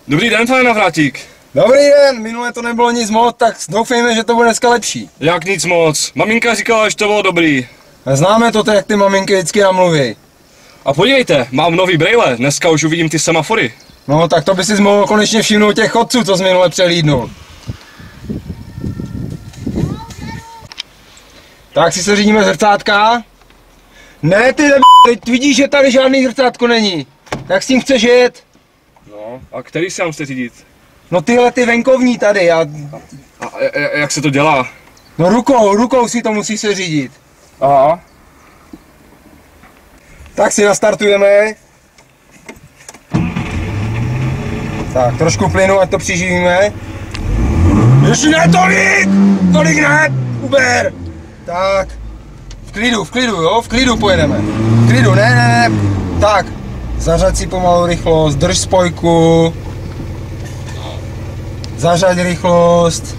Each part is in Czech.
Dobrý den, pane Navrátík. Dobrý den, minule to nebylo nic moc, tak doufejme, že to bude dneska lepší. Jak nic moc, maminka říkala, že to bylo dobrý. Známe to, jak ty maminky vždycky namluví. A podívejte, mám nový brejle, dneska už uvidím ty semafory. No tak to by si mohl konečně všimnout těch chodců, co jsi minule přelídnul. Tak si se řídíme zrcátka. Ne ty teď vidíš, že tady žádný zrcátko není. Jak s tím chceš jet? No, a který si mám chce řídit? No tyhle ty venkovní tady A jak se to dělá? No rukou si to musíš se řídit. Aha. Tak si nastartujeme. Tak, trošku plynu, ať to přiživíme. Ještě ne tolik ne, Uber. Tak, v klidu, jo, v klidu pojedeme. V klidu, ne. Tak, zařaď si pomalu rychlost, drž spojku. Zařaď rychlost.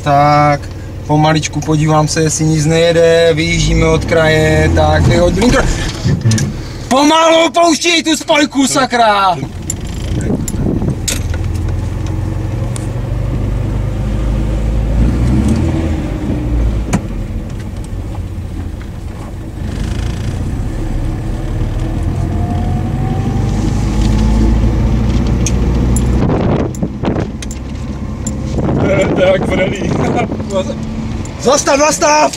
Tak, pomaličku podívám se, jestli nic nejede, vyjíždíme od kraje, tak vyhoď blinker. Pomalu pouštěj tu spojku, sakra! Tak vrelý. Zastav!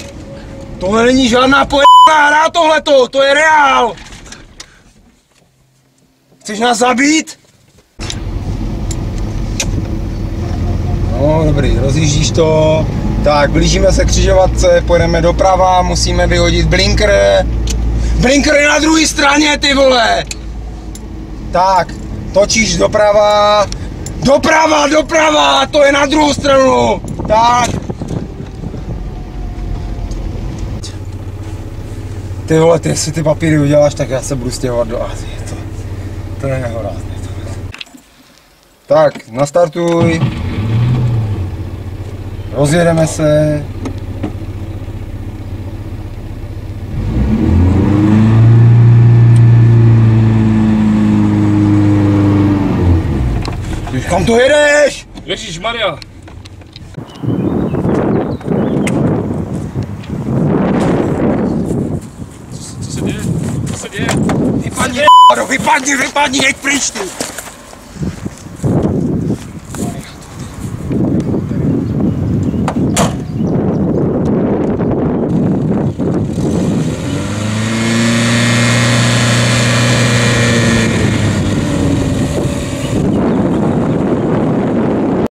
Tohle není žádná pojebaná hra tohleto, to je reál! Chceš nás zabít? No dobrý, rozjíždíš to. Tak, blížíme se křižovatce, pojedeme doprava, musíme vyhodit blinker. Blinker je na druhé straně, ty vole! Tak, točíš doprava. Doprava, to je na druhou stranu. Tak. Ty vole, ty si ty papíry uděláš, tak já se budu stěhovat do Asie. To je nehorázné. Tak, nastartuj. Rozjedeme se. Kam to jedeš? Ježišmarja. Co se děje? Vypadni, vypadni, jeď pryč ty.